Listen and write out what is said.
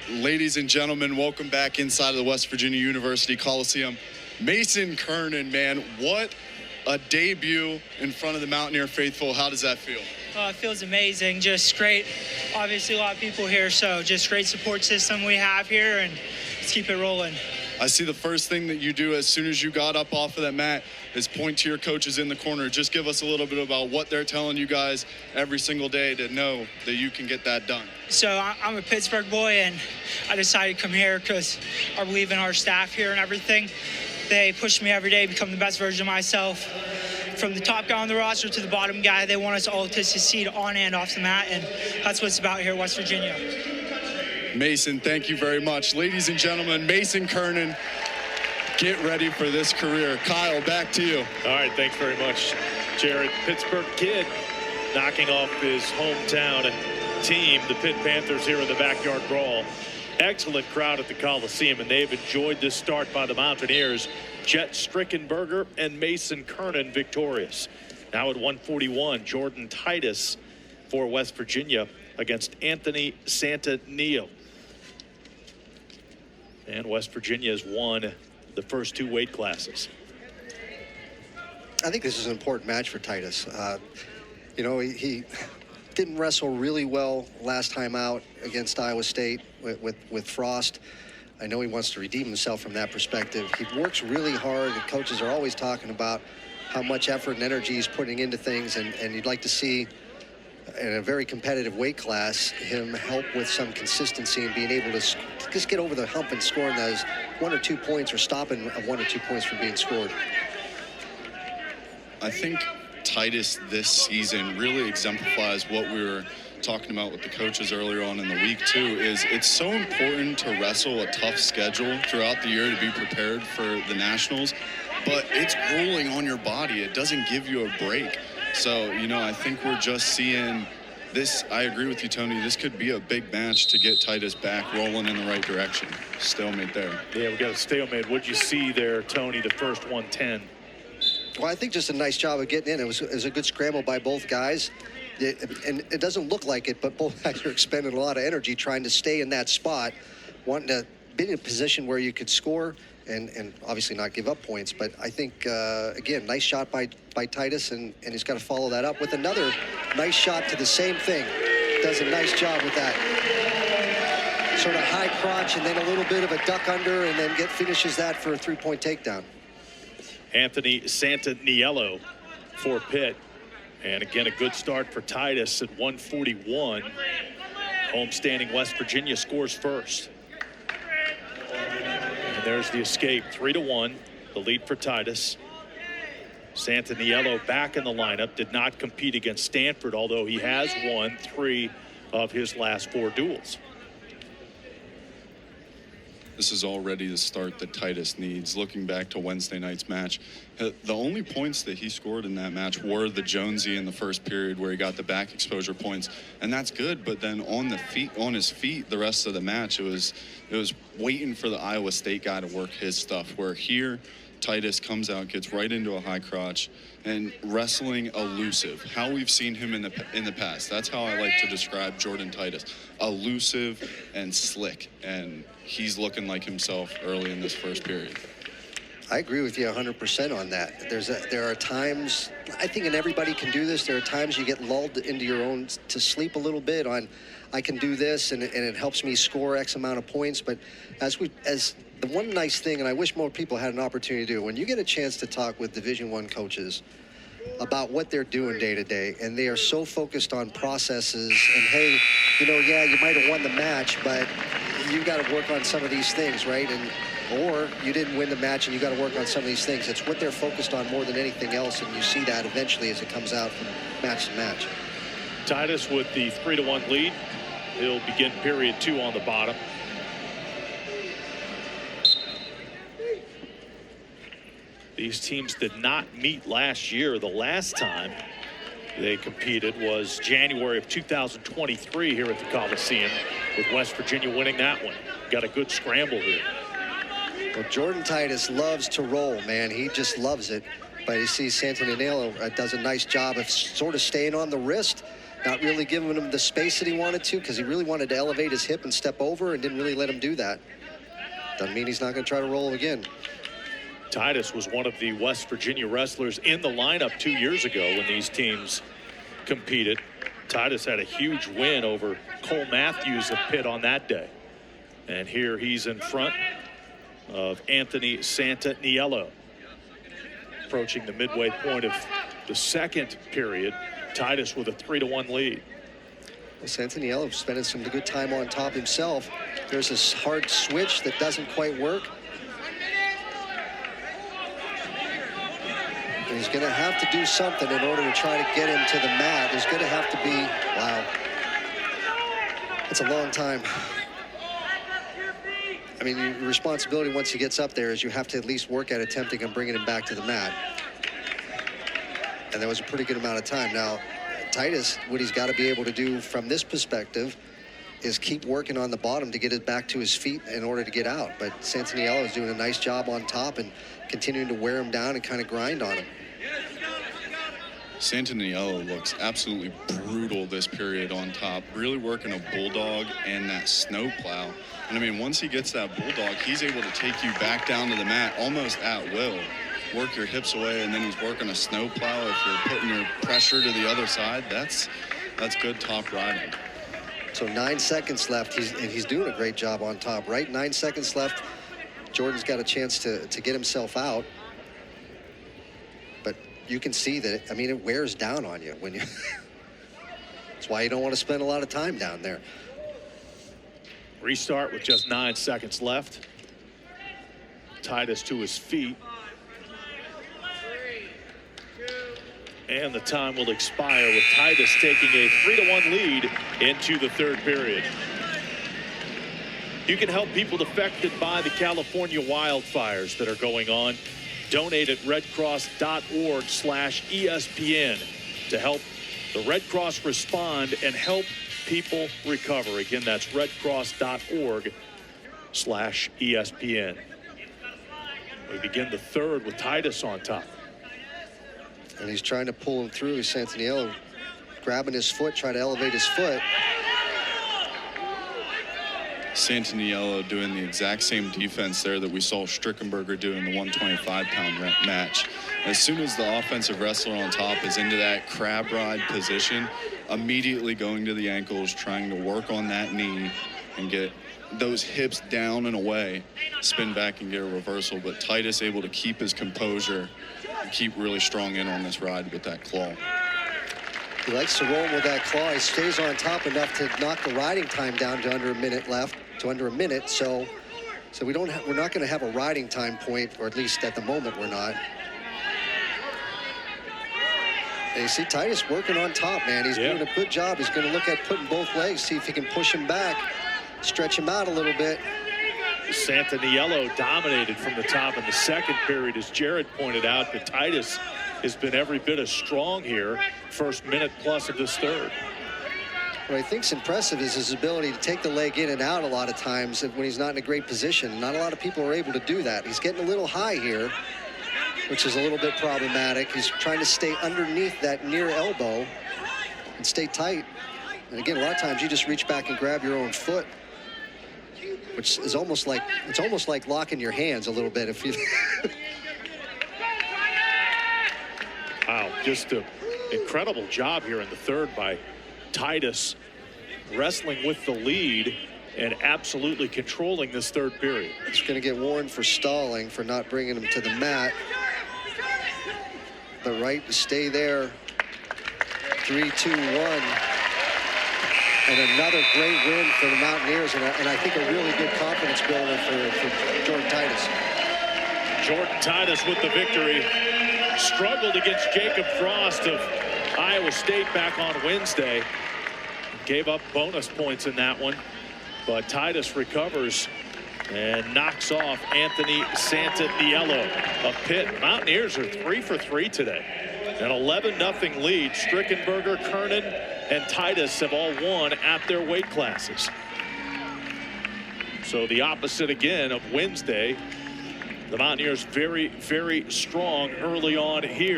Ladies and gentlemen, welcome back inside of the West Virginia University Coliseum. Mason Kernan, man, what a debut in front of the Mountaineer faithful. How does that feel? It feels amazing, just great. Obviously a lot of people here, so just great support system we have here, and let's keep it rolling. I see the first thing that you do as soon as you got up off of that mat is point to your coaches in the corner. Just give us a little bit about what they're telling you guys every single day to know that you can get that done. So I'm a Pittsburgh boy, and I decided to come here because I believe in our staff here and everything. They push me every day to become the best version of myself. From the top guy on the roster to the bottom guy, they want us all to succeed on and off the mat, and that's what it's about here in West Virginia. Mason, thank you very much. Ladies and gentlemen, Mason Kernan, get ready for this career. Kyle, back to you. All right, thanks very much, Jared. Pittsburgh kid knocking off his hometown team, the Pitt Panthers, here in the Backyard Brawl. Excellent crowd at the Coliseum, and they've enjoyed this start by the Mountaineers. Jet Strickenberger and Mason Kernan victorious. Now at 141, Jordan Titus for West Virginia against Anthony Santaniello. And West Virginia has won the first two weight classes. I think this is an important match for Titus. You know, he didn't wrestle really well last time out against Iowa State with Frost. I know he wants to redeem himself from that perspective. He works really hard. The coaches are always talking about how much effort and energy he's putting into things, and you'd like to see, in a very competitive weight class, him help with some consistency and being able to just get over the hump and scoring those 1 or 2 points, or stopping 1 or 2 points from being scored. I think Titus this season really exemplifies what we were talking about with the coaches earlier on in the week too. Is it's so important to wrestle a tough schedule throughout the year to be prepared for the Nationals, but it's grueling on your body. It doesn't give you a break. So, you know, I think we're just seeing this. I agree with you, Tony. This could be a big match to get Titus back rolling in the right direction. Stalemate there. Yeah, we got a stalemate. What'd you see there, Tony, the first 110? Well, I think just a nice job of getting in. It was a good scramble by both guys. And it doesn't look like it, but both guys are expending a lot of energy trying to stay in that spot, wanting to be in a position where you could score and obviously not give up points. But I think, again, nice shot by Titus, and he's got to follow that up with another nice shot to the same thing. Does a nice job with that sort of high crotch and then a little bit of a duck under, and then finishes that for a 3-point takedown. Anthony Santaniello for Pitt. And again, a good start for Titus at 141. Homestanding West Virginia scores first. And there's the escape, 3-1, the lead for Titus. Santaniello back in the lineup, did not compete against Stanford, although he has won 3 of his last 4 duels. This is already the start that Titus needs. Looking back to Wednesday night's match, the only points that he scored in that match were the Jonesy in the first period, where he got the back exposure points, and that's good. But then on his feet, the rest of the match, it was waiting for the Iowa State guy to work his stuff. Where here, Titus comes out, gets right into a high crotch, and wrestling elusive. How we've seen him in the past. That's how I like to describe Jordan Titus. Elusive and slick, and he's looking like himself early in this first period. I agree with you 100% on that. There are times, I think, and everybody can do this, there are times you get lulled into your own to sleep a little bit on, I can do this, and it helps me score X amount of points. But as the one nice thing, and I wish more people had an opportunity to do, when you get a chance to talk with Division I coaches about what they're doing day to day, and they are so focused on processes and, hey, you know, yeah, you might have won the match, but you got to work on some of these things, right? Or you didn't win the match and you got to work on some of these things. It's what they're focused on more than anything else, and you see that eventually as it comes out from match to match. Titus with the 3-1 lead. He'll begin period 2 on the bottom. These teams did not meet last year. The last time they competed was January of 2023 here at the Coliseum, with West Virginia winning that one. Got a good scramble here. Well, Jordan Titus loves to roll, man. He just loves it. But you see Santaniello does a nice job of sort of staying on the wrist not really giving him the space that he wanted to, because he really wanted to elevate his hip and step over and didn't really let him do that. Doesn't mean he's not going to try to roll again. Titus was one of the West Virginia wrestlers in the lineup 2 years ago when these teams competed. Titus had a huge win over Cole Matthews of Pitt on that day. And here he's in front of Anthony Santaniello. Approaching the midway point of the second period. Titus with a 3-1 lead. Well, Santaniello spending some good time on top himself. There's this hard switch that doesn't quite work. And he's going to have to do something in order to try to get him to the mat. There's going to have to be, wow. That's a long time. I mean, your responsibility once he gets up there is you have to at least work at attempting and bringing him back to the mat. And that was a pretty good amount of time. Now, Titus, what he's got to be able to do from this perspective is keep working on the bottom to get it back to his feet in order to get out. But Santaniello is doing a nice job on top and continuing to wear him down and kind of grind on him. Santaniello looks absolutely brutal this period on top, really working a bulldog and that snow plow. And I mean, once he gets that bulldog, he's able to take you back down to the mat almost at will. Work your hips away, and then he's working a snow plow. If you're putting your pressure to the other side, that's good top riding. So 9 seconds left. He's doing a great job on top, right? 9 seconds left. Jordan's got a chance to get himself out. But you can see that, I mean, it wears down on you when you. That's why you don't want to spend a lot of time down there. Restart with just 9 seconds left. Titus to his feet. And the time will expire with Titus taking a 3-1 lead into the third period. You can help people affected by the California wildfires that are going on. Donate at redcross.org/ESPN to help the Red Cross respond and help people recover. Again, that's redcross.org/ESPN. We begin the third with Titus on top. And he's trying to pull him through. Santaniello grabbing his foot, trying to elevate his foot. Santaniello doing the exact same defense there that we saw Strickenberger do in the 125-pound match. As soon as the offensive wrestler on top is into that crab ride position, immediately going to the ankles, trying to work on that knee and get those hips down and away, spin back and get a reversal. But Titus able to keep his composure and keep really strong in on this ride with that claw. He likes to roll with that claw. He stays on top enough to knock the riding time down to under a minute left, to under a minute. So we're not going to have a riding time point, or at least at the moment we're not. And you see Titus working on top, man. He's doing a good job. He's going to look at putting both legs, see if he can push him back, stretch him out a little bit. Santaniello dominated from the top in the second period, as Jared pointed out, but Titus has been every bit as strong here, first minute plus of this third. What I think's impressive is his ability to take the leg in and out a lot of times when he's not in a great position. Not a lot of people are able to do that. He's getting a little high here, which is a little bit problematic. He's trying to stay underneath that near elbow and stay tight. And again, a lot of times you just reach back and grab your own foot, which is almost like, it's almost like locking your hands a little bit if you. Wow, just an incredible job here in the third by Titus, wrestling with the lead and absolutely controlling this third period. He's going to get warned for stalling, for not bringing him to the mat. The right to stay there. 3, 2, 1. And another great win for the Mountaineers, and I think a really good confidence builder for Jordan Titus. Jordan Titus with the victory. Struggled against Jacob Frost of Iowa State back on Wednesday. Gave up bonus points in that one. But Titus recovers and knocks off Anthony Santaniello of Pitt. Mountaineers are 3 for 3 today. An 11-0 lead. Strickenberger, Kernan, and Titus have all won at their weight classes. So the opposite again of Wednesday. The Mountaineers very, very strong early on here.